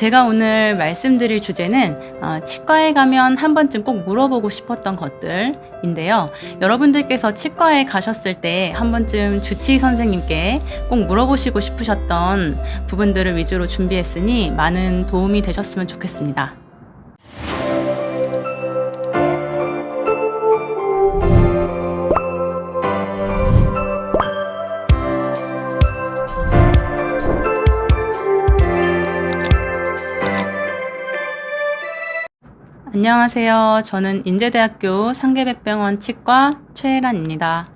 제가 오늘 말씀드릴 주제는 치과에 가면 한 번쯤 꼭 물어보고 싶었던 것들인데요. 여러분들께서 치과에 가셨을 때 한 번쯤 주치의 선생님께 꼭 물어보시고 싶으셨던 부분들을 위주로 준비했으니 많은 도움이 되셨으면 좋겠습니다. 안녕하세요. 저는 인제대학교 상계백병원 치과 최혜란입니다.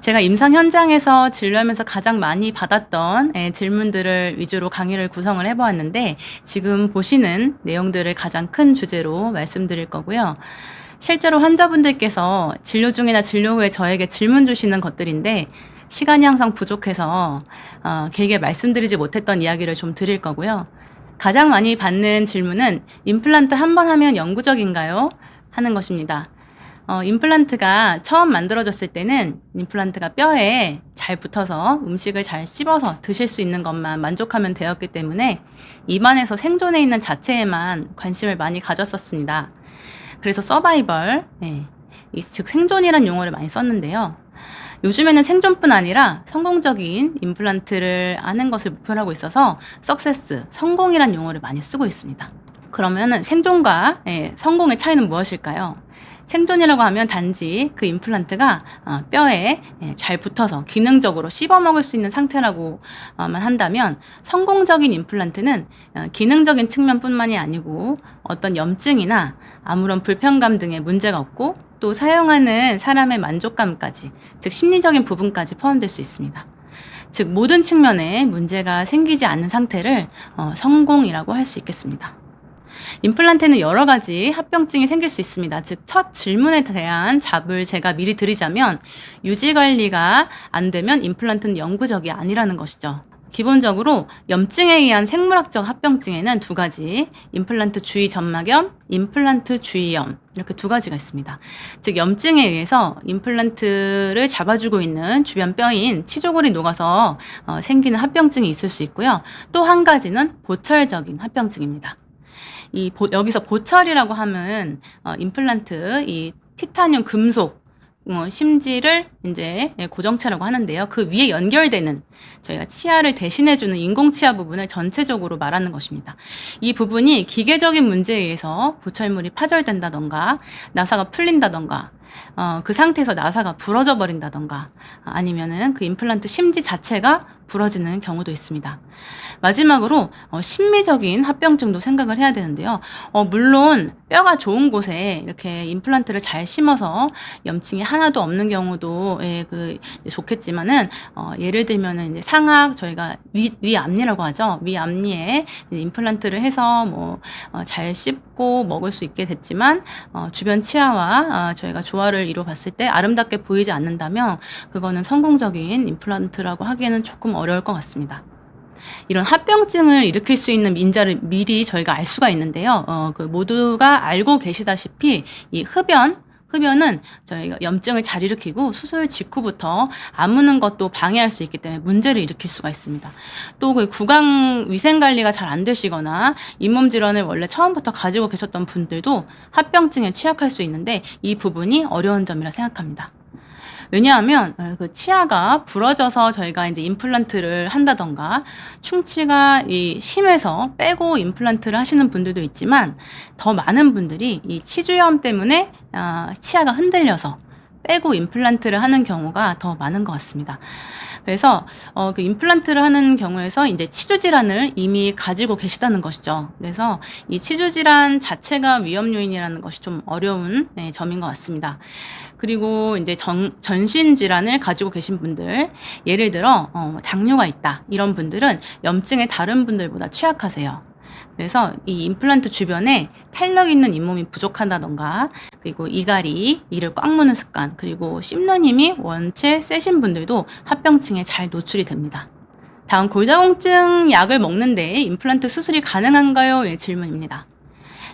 제가 임상 현장에서 진료하면서 가장 많이 받았던 질문들을 위주로 강의를 구성을 해보았는데, 지금 보시는 내용들을 가장 큰 주제로 말씀드릴 거고요. 실제로 환자분들께서 진료 중이나 진료 후에 저에게 질문 주시는 것들인데, 시간이 항상 부족해서 길게 말씀드리지 못했던 이야기를 좀 드릴 거고요. 가장 많이 받는 질문은 임플란트 한 번 하면 영구적인가요? 하는 것입니다. 임플란트가 처음 만들어졌을 때는 임플란트가 뼈에 잘 붙어서 음식을 잘 씹어서 드실 수 있는 것만 만족하면 되었기 때문에 입안에서 생존해 있는 자체에만 관심을 많이 가졌었습니다. 그래서 서바이벌, 즉 생존이란 용어를 많이 썼는데요. 요즘에는 생존뿐 아니라 성공적인 임플란트를 하는 것을 목표로 하고 있어서 석세스, 성공이란 용어를 많이 쓰고 있습니다. 그러면 생존과 성공의 차이는 무엇일까요? 생존이라고 하면 단지 그 임플란트가 뼈에 잘 붙어서 기능적으로 씹어먹을 수 있는 상태라고만 한다면, 성공적인 임플란트는 기능적인 측면뿐만이 아니고 어떤 염증이나 아무런 불편감 등의 문제가 없고, 또 사용하는 사람의 만족감까지, 즉 심리적인 부분까지 포함될 수 있습니다. 즉 모든 측면에 문제가 생기지 않는 상태를 성공이라고 할 수 있겠습니다. 임플란트에는 여러 가지 합병증이 생길 수 있습니다. 즉 첫 질문에 대한 답을 제가 미리 드리자면, 유지 관리가 안 되면 임플란트는 영구적이 아니라는 것이죠. 기본적으로 염증에 의한 생물학적 합병증에는 두 가지, 임플란트 주위 점막염, 임플란트 주위염, 이렇게 두 가지가 있습니다. 즉 염증에 의해서 임플란트를 잡아주고 있는 주변 뼈인 치조골이 녹아서 생기는 합병증이 있을 수 있고요. 또 한 가지는 보철적인 합병증입니다. 여기서 보철이라고 하면 임플란트, 이 티타늄 금속 심지를 이제 고정체라고 하는데요. 그 위에 연결되는, 저희가 치아를 대신해주는 인공치아 부분을 전체적으로 말하는 것입니다. 이 부분이 기계적인 문제에 의해서 보철물이 파절된다던가, 나사가 풀린다던가, 그 상태에서 나사가 부러져 버린다던가, 아니면은 그 임플란트 심지 자체가 부러지는 경우도 있습니다. 마지막으로 심미적인 합병증도 생각을 해야 되는데요. 물론 뼈가 좋은 곳에 이렇게 임플란트를 잘 심어서 염증이 하나도 없는 경우도 좋겠지만은, 예를 들면은 이제 상악, 저희가 위암니라고 하죠. 위암니에 임플란트를 해서 잘 씹고 먹을 수 있게 됐지만, 주변 치아와 저희가 조화를 이루어 봤을 때 아름답게 보이지 않는다면, 그거는 성공적인 임플란트라고 하기에는 조금 어려울 것 같습니다. 이런 합병증을 일으킬 수 있는 인자를 미리 저희가 알 수가 있는데요. 모두가 알고 계시다시피 이 흡연은 저희가 염증을 잘 일으키고, 수술 직후부터 아무는 것도 방해할 수 있기 때문에 문제를 일으킬 수가 있습니다. 또 그 구강 위생 관리가 잘 안 되시거나 잇몸 질환을 원래 처음부터 가지고 계셨던 분들도 합병증에 취약할 수 있는데, 이 부분이 어려운 점이라 생각합니다. 왜냐하면 그 치아가 부러져서 저희가 이제 임플란트를 한다던가, 충치가 심해서 빼고 임플란트를 하시는 분들도 있지만, 더 많은 분들이 이 치주염 때문에 치아가 흔들려서 빼고 임플란트를 하는 경우가 더 많은 것 같습니다. 그래서 그 임플란트를 하는 경우에서 이제 치주 질환을 이미 가지고 계시다는 것이죠. 그래서 이 치주 질환 자체가 위험 요인이라는 것이 좀 어려운 점인 것 같습니다. 그리고 이제 전신 질환을 가지고 계신 분들, 예를 들어 당뇨가 있다, 이런 분들은 염증에 다른 분들보다 취약하세요. 그래서 이 임플란트 주변에 탄력 있는 잇몸이 부족하다던가, 그리고 이를 꽉 무는 습관, 그리고 씹는 힘이 원체 세신 분들도 합병증에 잘 노출이 됩니다. 다음, 골다공증 약을 먹는데 임플란트 수술이 가능한가요? 질문입니다.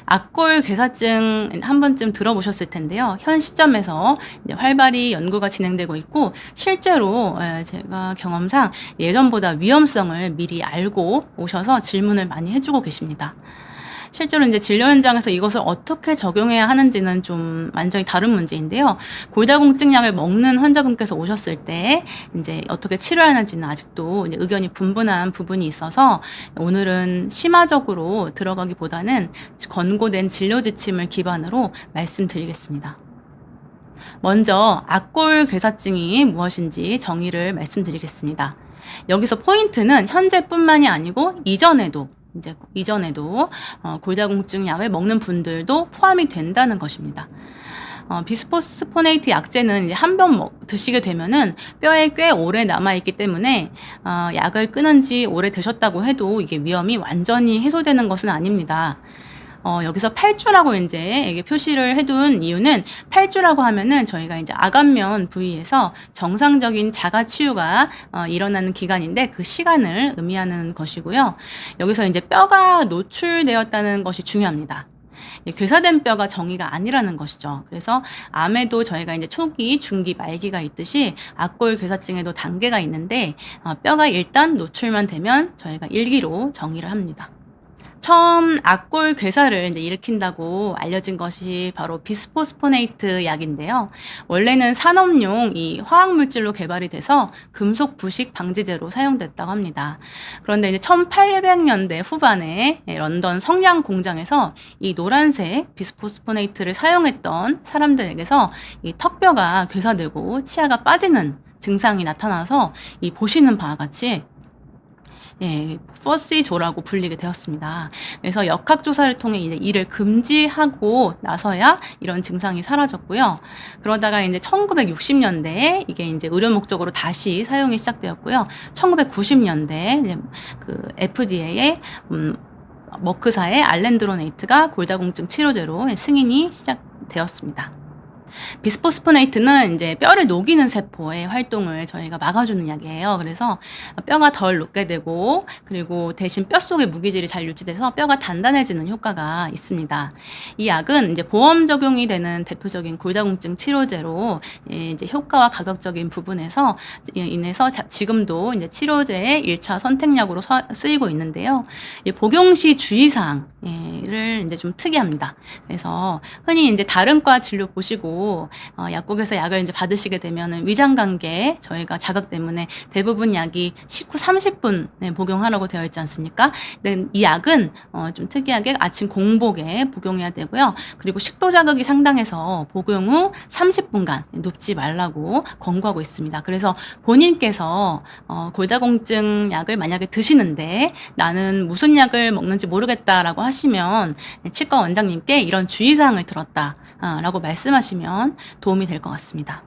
악골괴사증 한 번쯤 들어보셨을 텐데요. 현 시점에서 이제 활발히 연구가 진행되고 있고 실제로 제가 경험상 예전보다 위험성을 미리 알고 오셔서 질문을 많이 해주고 계십니다. 실제로 이제 진료 현장에서 이것을 어떻게 적용해야 하는지는 좀 완전히 다른 문제인데요. 골다공증약을 먹는 환자분께서 오셨을 때 이제 어떻게 치료해야 하는지는 아직도 이제 의견이 분분한 부분이 있어서 오늘은 심화적으로 들어가기보다는 권고된 진료 지침을 기반으로 말씀드리겠습니다. 먼저 악골괴사증이 무엇인지 정의를 말씀드리겠습니다. 여기서 포인트는 현재뿐만이 아니고 이전에도 골다공증 약을 먹는 분들도 포함이 된다는 것입니다. 비스포스포네이트 약제는 이제 한 병 드시게 되면은 뼈에 꽤 오래 남아있기 때문에 약을 끊은 지 오래 되셨다고 해도 이게 위험이 완전히 해소되는 것은 아닙니다. 여기서 8주라고 이제 표시를 해둔 이유는 8주라고 하면은 저희가 이제 아간면 부위에서 정상적인 자가 치유가 일어나는 기간인데 그 시간을 의미하는 것이고요. 여기서 이제 뼈가 노출되었다는 것이 중요합니다. 괴사된 뼈가 정의가 아니라는 것이죠. 그래서 암에도 저희가 이제 초기, 중기, 말기가 있듯이 악골괴사증에도 단계가 있는데 뼈가 일단 노출만 되면 저희가 1기로 정의를 합니다. 처음 악골괴사를 이제 일으킨다고 알려진 것이 바로 비스포스포네이트 약인데요. 원래는 산업용 이 화학물질로 개발이 돼서 금속 부식 방지제로 사용됐다고 합니다. 그런데 이제 1800년대 후반에 런던 성냥 공장에서 이 노란색 비스포스포네이트를 사용했던 사람들에게서 이 턱뼈가 괴사되고 치아가 빠지는 증상이 나타나서 이 보시는 바와 같이 퍼시조라고 불리게 되었습니다. 그래서 역학조사를 통해 이제 이를 금지하고 나서야 이런 증상이 사라졌고요. 그러다가 이제 1960년대에 이게 이제 의료 목적으로 다시 사용이 시작되었고요. 1990년대 이제 그 FDA의 머크사의 알렌드로네이트가 골다공증 치료제로 승인이 시작되었습니다. 비스포스포네이트는 이제 뼈를 녹이는 세포의 활동을 저희가 막아주는 약이에요. 그래서 뼈가 덜 녹게 되고 그리고 대신 뼈 속의 무기질이 잘 유지돼서 뼈가 단단해지는 효과가 있습니다. 이 약은 이제 보험 적용이 되는 대표적인 골다공증 치료제로 이제 효과와 가격적인 부분에서 인해서 지금도 이제 치료제의 1차 선택약으로 쓰이고 있는데요. 복용 시 주의사항을 이제 좀 특이합니다. 그래서 흔히 이제 다른 과 진료 보시고 약국에서 약을 이제 받으시게 되면은 위장관계 저희가 자극 때문에 대부분 약이 식후 30분 복용하라고 되어 있지 않습니까? 근데 이 약은 좀 특이하게 아침 공복에 복용해야 되고요. 그리고 식도 자극이 상당해서 복용 후 30분간 눕지 말라고 권고하고 있습니다. 그래서 본인께서 골다공증 약을 만약에 드시는데 나는 무슨 약을 먹는지 모르겠다라고 하시면 치과 원장님께 이런 주의사항을 들었다. 라고 말씀하시면 도움이 될 것 같습니다.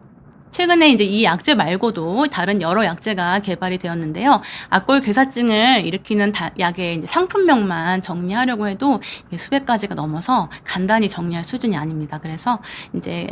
최근에 이제 이 약제 말고도 다른 여러 약제가 개발이 되었는데요. 악골괴사증을 일으키는 약의 이제 상품명만 정리하려고 해도 수백 가지가 넘어서 간단히 정리할 수준이 아닙니다. 그래서 이제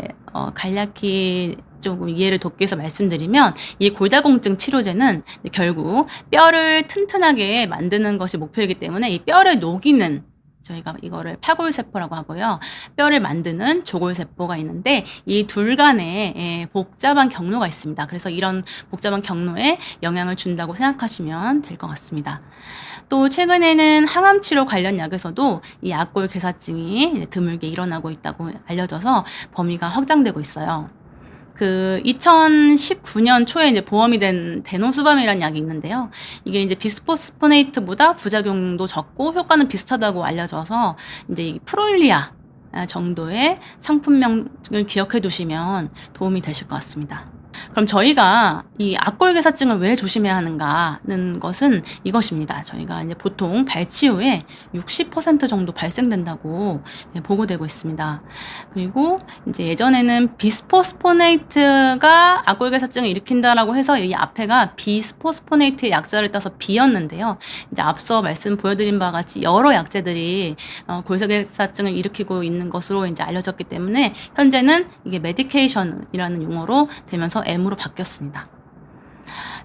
간략히 조금 이해를 돕기 위해서 말씀드리면 이 골다공증 치료제는 결국 뼈를 튼튼하게 만드는 것이 목표이기 때문에 이 뼈를 녹이는 저희가 이거를 파골세포라고 하고요. 뼈를 만드는 조골세포가 있는데 이 둘 간에 복잡한 경로가 있습니다. 그래서 이런 복잡한 경로에 영향을 준다고 생각하시면 될 것 같습니다. 또 최근에는 항암치료 관련 약에서도 이 악골괴사증이 드물게 일어나고 있다고 알려져서 범위가 확장되고 있어요. 그 2019년 초에 이제 보험이 된 데노수밤이라는 약이 있는데요. 이게 이제 비스포스포네이트보다 부작용도 적고 효과는 비슷하다고 알려져서 이제 이 프롤리아 정도의 상품명을 기억해 두시면 도움이 되실 것 같습니다. 그럼 저희가 이 악골괴사증을 왜 조심해야 하는가는 것은 이것입니다. 저희가 이제 보통 발치 후에 60% 정도 발생된다고 보고되고 있습니다. 그리고 이제 예전에는 비스포스포네이트가 악골괴사증을 일으킨다라고 해서 이 앞에가 비스포스포네이트의 약자를 따서 B였는데요. 이제 앞서 말씀 보여드린 바와 같이 여러 약제들이 골다공증을 일으키고 있는 것으로 이제 알려졌기 때문에 현재는 이게 메디케이션이라는 용어로 되면서 M으로 바뀌었습니다.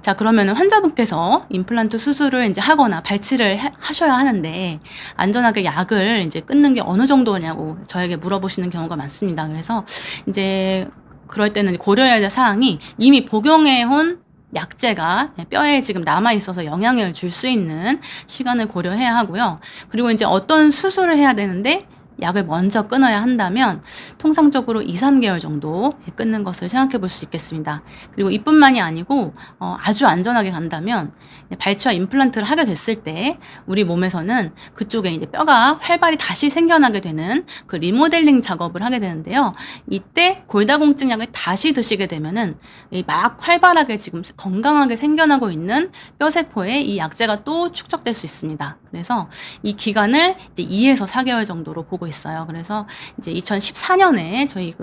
자, 그러면은 환자분께서 임플란트 수술을 이제 하거나 발치를 하셔야 하는데 안전하게 약을 이제 끊는 게 어느 정도냐고 저에게 물어보시는 경우가 많습니다. 그래서 이제 그럴 때는 고려해야 될 사항이 이미 복용해 온 약제가 뼈에 지금 남아 있어서 영향을 줄 수 있는 시간을 고려해야 하고요. 그리고 이제 어떤 수술을 해야 되는데 약을 먼저 끊어야 한다면 통상적으로 2~3개월 정도 끊는 것을 생각해 볼 수 있겠습니다. 그리고 이뿐만이 아니고 아주 안전하게 간다면 발치와 임플란트를 하게 됐을 때 우리 몸에서는 그쪽에 이제 뼈가 활발히 다시 생겨나게 되는 그 리모델링 작업을 하게 되는데요. 이때 골다공증 약을 다시 드시게 되면은 막 활발하게 지금 건강하게 생겨나고 있는 뼈세포에 이 약제가 또 축적될 수 있습니다. 그래서 이 기간을 이제 2~4개월 정도로 보고 있어요. 그래서 이제 2014년에 저희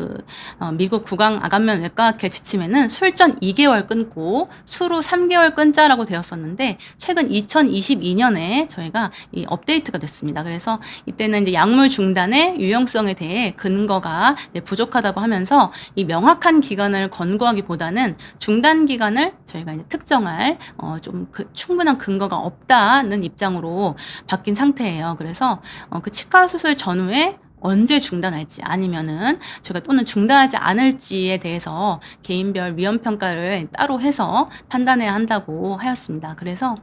미국 구강-아간면 외과학회 지침에는 술전 2개월 끊고 수루 3개월 끊자라고 되었었는데 최근 2022년에 저희가 이 업데이트가 됐습니다. 그래서 이때는 이제 약물 중단의 유용성에 대해 근거가 부족하다고 하면서 이 명확한 기간을 권고하기보다는 중단 기간을 저희가 이제 특정할 충분한 근거가 없다는 입장으로 바뀐 상태예요. 그래서 그 치과 수술 전후에 언제 중단할지 아니면은 저희가 또는 중단하지 않을지에 대해서 개인별 위험 평가를 따로 해서 판단해야 한다고 하였습니다. 그래서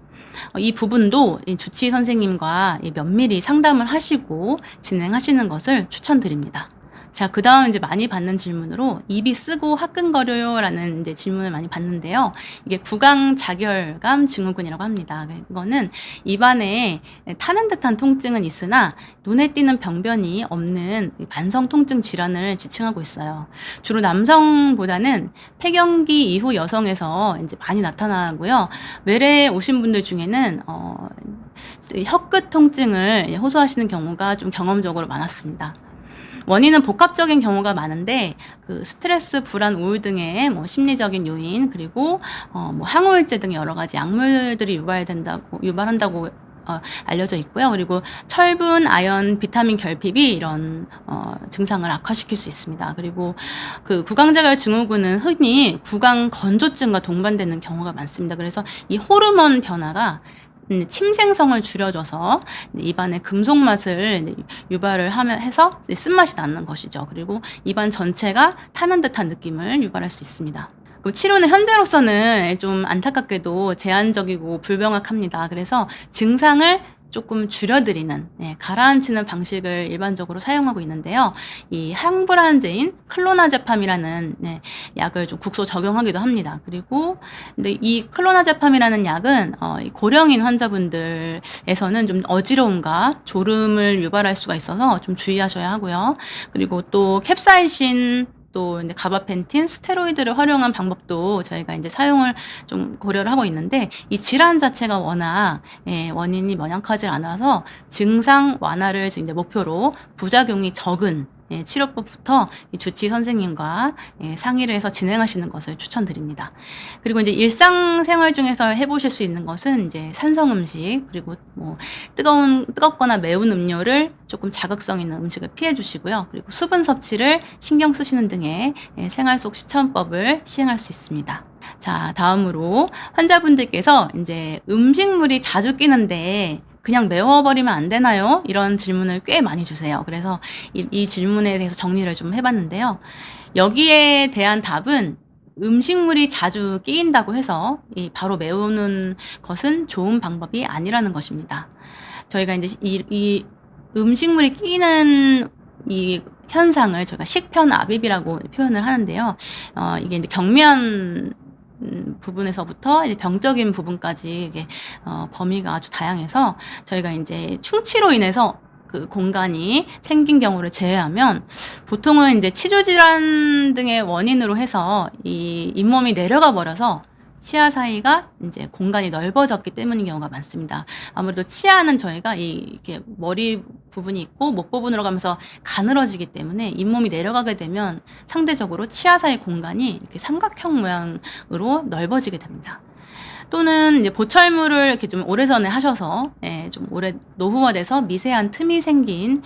이 부분도 이 주치의 선생님과 면밀히 상담을 하시고 진행하시는 것을 추천드립니다. 자, 그 다음 이제 많이 받는 질문으로 입이 쓰고 화끈거려요 라는 이제 질문을 많이 받는데요. 이게 구강자결감 증후군이라고 합니다. 이거는 입안에 타는 듯한 통증은 있으나 눈에 띄는 병변이 없는 만성 통증 질환을 지칭하고 있어요. 주로 남성보다는 폐경기 이후 여성에서 이제 많이 나타나고요. 외래에 오신 분들 중에는 혀끝 통증을 호소하시는 경우가 좀 경험적으로 많았습니다. 원인은 복합적인 경우가 많은데 스트레스, 불안, 우울 등의 심리적인 요인 그리고 항우울제 등의 여러 가지 약물들이 유발한다고 알려져 있고요. 그리고 철분, 아연, 비타민 결핍이 이런 증상을 악화시킬 수 있습니다. 그리고 구강자결 증후군은 흔히 구강 건조증과 동반되는 경우가 많습니다. 그래서 이 호르몬 변화가 침생성을 줄여줘서 입안에 금속 맛을 유발을 해서 쓴맛이 나는 것이죠. 그리고 입안 전체가 타는 듯한 느낌을 유발할 수 있습니다. 치료는 현재로서는 좀 안타깝게도 제한적이고 불명확합니다. 그래서 증상을 조금 줄여드리는 가라앉히는 방식을 일반적으로 사용하고 있는데요. 이 항불안제인 클로나제팜이라는 약을 좀 국소 적용하기도 합니다. 그리고 근데 이 클로나제팜이라는 약은 고령인 환자분들에서는 좀 어지러움과 졸음을 유발할 수가 있어서 좀 주의하셔야 하고요. 그리고 또 캡사이신 또 이제 가바펜틴, 스테로이드를 활용한 방법도 저희가 이제 사용을 좀 고려를 하고 있는데 이 질환 자체가 워낙 원인이 명확하지 않아서 증상 완화를 이제 목표로 부작용이 적은 치료법부터 주치의 선생님과 상의를 해서 진행하시는 것을 추천드립니다. 그리고 이제 일상생활 중에서 해보실 수 있는 것은 이제 산성 음식 그리고 뜨겁거나 매운 음료를 조금 자극성 있는 음식을 피해 주시고요. 그리고 수분 섭취를 신경 쓰시는 등의 생활 속 실천법을 시행할 수 있습니다. 자, 다음으로 환자분들께서 이제 음식물이 자주 끼는데 그냥 메워버리면 안 되나요? 이런 질문을 꽤 많이 주세요. 그래서 이 질문에 대해서 정리를 좀 해봤는데요. 여기에 대한 답은 음식물이 자주 끼인다고 해서 바로 메우는 것은 좋은 방법이 아니라는 것입니다. 저희가 이제 이 음식물이 끼는 이 현상을 저희가 식편압입이라고 표현을 하는데요. 이게 이제 경미한 부분에서부터 이제 병적인 부분까지 이게 범위가 아주 다양해서 저희가 이제 충치로 인해서 그 공간이 생긴 경우를 제외하면 보통은 이제 치주 질환 등의 원인으로 해서 이 잇몸이 내려가 버려서 치아 사이가 이제 공간이 넓어졌기 때문인 경우가 많습니다. 아무래도 치아는 저희가 이렇게 머리 부분이 있고 목 부분으로 가면서 가늘어지기 때문에 잇몸이 내려가게 되면 상대적으로 치아 사이 공간이 이렇게 삼각형 모양으로 넓어지게 됩니다. 또는 이제 보철물을 이렇게 좀 오래전에 하셔서 좀 오래 노후가 돼서 미세한 틈이 생긴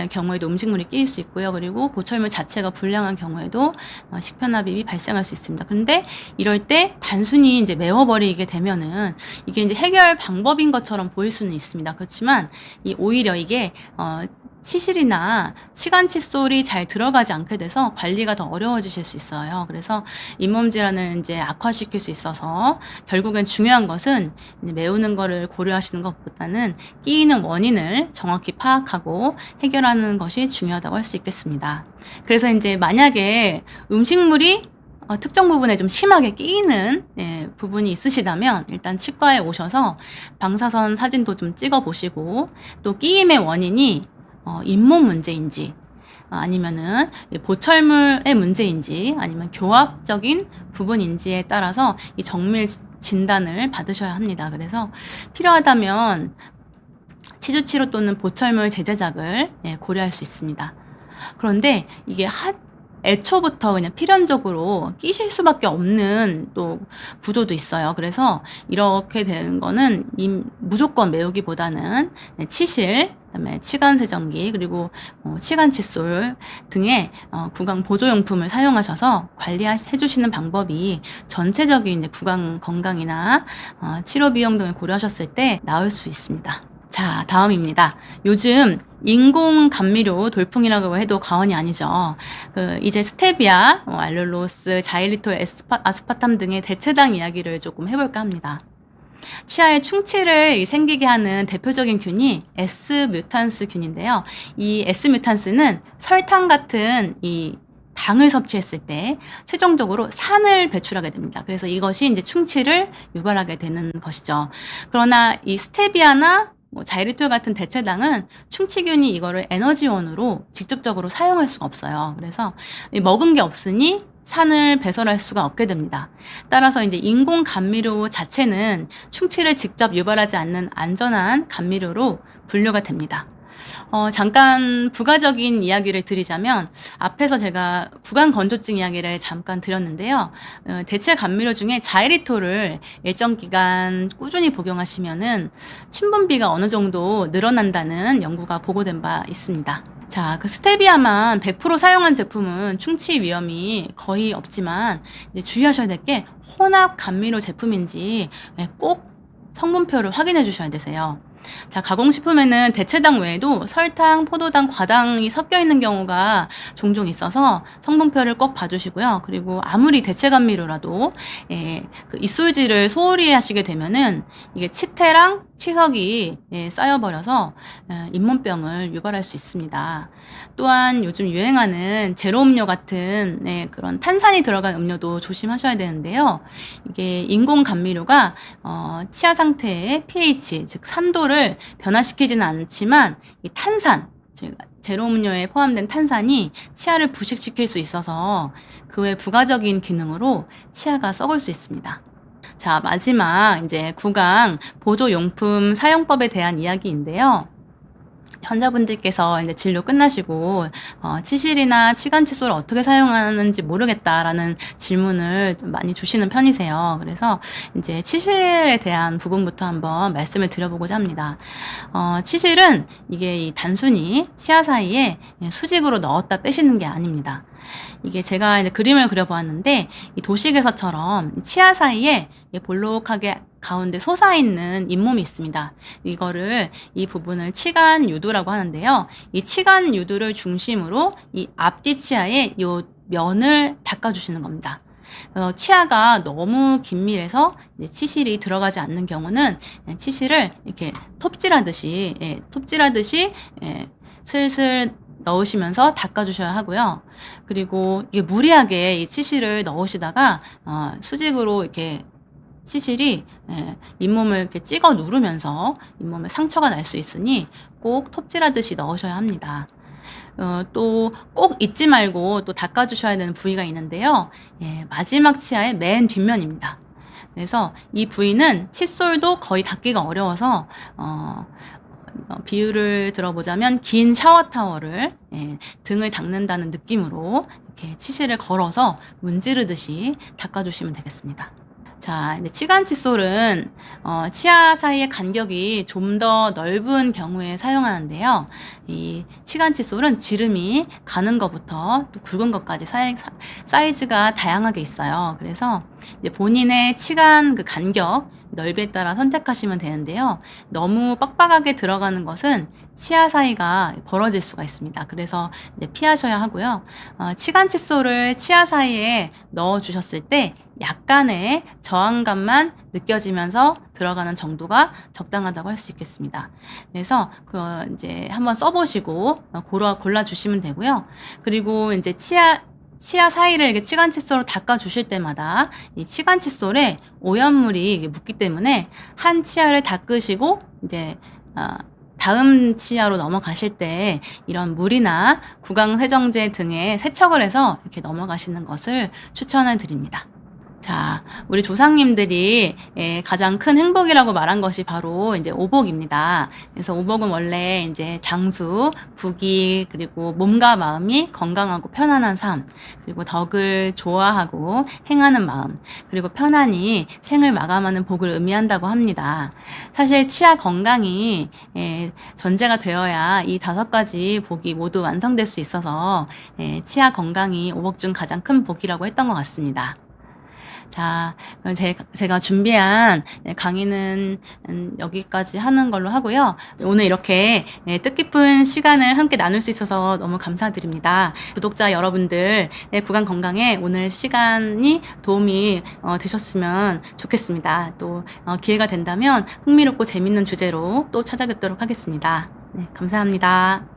경우에도 음식물이 끼일 수 있고요. 그리고 보철물 자체가 불량한 경우에도 식편합입이 발생할 수 있습니다. 그런데 이럴 때 단순히 이제 메워버리게 되면은 이게 이제 해결 방법인 것처럼 보일 수는 있습니다. 그렇지만 오히려 이게 치실이나 치간 칫솔이 잘 들어가지 않게 돼서 관리가 더 어려워지실 수 있어요. 그래서 잇몸 질환을 이제 악화시킬 수 있어서 결국엔 중요한 것은 메우는 거를 고려하시는 것보다는 끼이는 원인을 정확히 파악하고 해결하는 것이 중요하다고 할 수 있겠습니다. 그래서 이제 만약에 음식물이 특정 부분에 좀 심하게 끼이는 부분이 있으시다면 일단 치과에 오셔서 방사선 사진도 좀 찍어 보시고 또 끼임의 원인이 잇몸 문제인지 아니면은 보철물의 문제인지 아니면 교합적인 부분인지에 따라서 이 정밀 진단을 받으셔야 합니다. 그래서 필요하다면 치주치료 또는 보철물 제제작을 고려할 수 있습니다. 그런데 이게 애초부터 그냥 필연적으로 끼실 수밖에 없는 또 구조도 있어요. 그래서 이렇게 되는 거는 무조건 메우기보다는 치실, 그다음에 치간 세정기, 그리고 치간 칫솔 등의 구강 보조용품을 사용하셔서 관리해 주시는 방법이 전체적인 이제 구강 건강이나 치료 비용 등을 고려하셨을 때 나을 수 있습니다. 자, 다음입니다. 요즘 인공 감미료 돌풍이라고 해도 과언이 아니죠. 이제 스테비아, 알룰로스, 자일리톨, 아스파탐 등의 대체당 이야기를 조금 해볼까 합니다. 치아에 충치를 생기게 하는 대표적인 균이 S-뮤탄스 균인데요. 이 S-뮤탄스는 설탕 같은 이 당을 섭취했을 때 최종적으로 산을 배출하게 됩니다. 그래서 이것이 이제 충치를 유발하게 되는 것이죠. 그러나 이 스테비아나 자이리톨 같은 대체당은 충치균이 이거를 에너지원으로 직접적으로 사용할 수가 없어요. 그래서 먹은 게 없으니 산을 배설할 수가 없게 됩니다. 따라서 이제 인공 감미료 자체는 충치를 직접 유발하지 않는 안전한 감미료로 분류가 됩니다. 잠깐 부가적인 이야기를 드리자면 앞에서 제가 구강 건조증 이야기를 잠깐 드렸는데요. 대체 감미료 중에 자이리톨을 일정 기간 꾸준히 복용하시면은 침분비가 어느 정도 늘어난다는 연구가 보고된 바 있습니다. 자, 스테비아만 100% 사용한 제품은 충치 위험이 거의 없지만 이제 주의하셔야 될 게 혼합 감미료 제품인지 꼭 성분표를 확인해 주셔야 되세요. 자, 가공식품에는 대체당 외에도 설탕, 포도당, 과당이 섞여 있는 경우가 종종 있어서 성분표를 꼭 봐주시고요. 그리고 아무리 대체 감미료라도 그 이솔지를 소홀히 하시게 되면은 이게 치태랑 치석이 쌓여버려서 잇몸병을 유발할 수 있습니다. 또한 요즘 유행하는 제로 음료 같은 그런 탄산이 들어간 음료도 조심하셔야 되는데요. 이게 인공 감미료가 치아 상태의 pH, 즉 산도를 변화시키지는 않지만 이 탄산, 제로 음료에 포함된 탄산이 치아를 부식시킬 수 있어서 그 외 부가적인 기능으로 치아가 썩을 수 있습니다. 자, 마지막 이제 구강 보조용품 사용법에 대한 이야기인데요. 환자분들께서 이제 진료 끝나시고 치실이나 치간 칫솔을 어떻게 사용하는지 모르겠다라는 질문을 좀 많이 주시는 편이세요. 그래서 이제 치실에 대한 부분부터 한번 말씀을 드려보고자 합니다. 치실은 이게 단순히 치아 사이에 수직으로 넣었다 빼시는 게 아닙니다. 이게 제가 이제 그림을 그려보았는데 이 도식에서처럼 치아 사이에 볼록하게 가운데 솟아있는 잇몸이 있습니다. 이 부분을 치간 유두라고 하는데요. 이 치간 유두를 중심으로 이 앞뒤 치아의 이 면을 닦아주시는 겁니다. 치아가 너무 긴밀해서 이제 치실이 들어가지 않는 경우는 치실을 이렇게 톱질하듯이 슬슬 넣으시면서 닦아주셔야 하고요. 그리고 이게 무리하게 이 치실을 넣으시다가 수직으로 이렇게 치실이 잇몸을 이렇게 찍어 누르면서 잇몸에 상처가 날 수 있으니 꼭 톱질하듯이 넣으셔야 합니다. 또 꼭 잊지 말고 또 닦아주셔야 되는 부위가 있는데요. 마지막 치아의 맨 뒷면입니다. 그래서 이 부위는 칫솔도 거의 닦기가 어려워서 비유를 들어보자면 긴 샤워 타월을 등을 닦는다는 느낌으로 이렇게 치실을 걸어서 문지르듯이 닦아주시면 되겠습니다. 자, 이제 치간 칫솔은 치아 사이의 간격이 좀 더 넓은 경우에 사용하는데요. 이 치간 칫솔은 지름이 가는 것부터 또 굵은 것까지 사이즈가 다양하게 있어요. 그래서 이제 본인의 치간 그 간격, 넓이에 따라 선택하시면 되는데요. 너무 빡빡하게 들어가는 것은 치아 사이가 벌어질 수가 있습니다. 그래서 이제 피하셔야 하고요. 치간 칫솔을 치아 사이에 넣어 주셨을 때 약간의 저항감만 느껴지면서 들어가는 정도가 적당하다고 할 수 있겠습니다. 그래서 이제 한번 써보시고 골라 주시면 되고요. 그리고 이제 치아 사이를 이렇게 치간 칫솔로 닦아 주실 때마다 이 치간 칫솔에 오염물이 묻기 때문에 한 치아를 닦으시고 이제 다음 치아로 넘어가실 때 이런 물이나 구강 세정제 등에 세척을 해서 이렇게 넘어가시는 것을 추천을 드립니다. 자, 우리 조상님들이 가장 큰 행복이라고 말한 것이 바로 이제 오복입니다. 그래서 오복은 원래 이제 장수, 부귀, 그리고 몸과 마음이 건강하고 편안한 삶, 그리고 덕을 좋아하고 행하는 마음, 그리고 편안히 생을 마감하는 복을 의미한다고 합니다. 사실 치아 건강이 전제가 되어야 이 5가지 복이 모두 완성될 수 있어서 치아 건강이 오복 중 가장 큰 복이라고 했던 것 같습니다. 자, 그럼 제가 준비한 강의는 여기까지 하는 걸로 하고요. 오늘 이렇게 뜻깊은 시간을 함께 나눌 수 있어서 너무 감사드립니다. 구독자 여러분들의 구강 건강에 오늘 시간이 도움이 되셨으면 좋겠습니다. 또 기회가 된다면 흥미롭고 재밌는 주제로 또 찾아뵙도록 하겠습니다. 네, 감사합니다.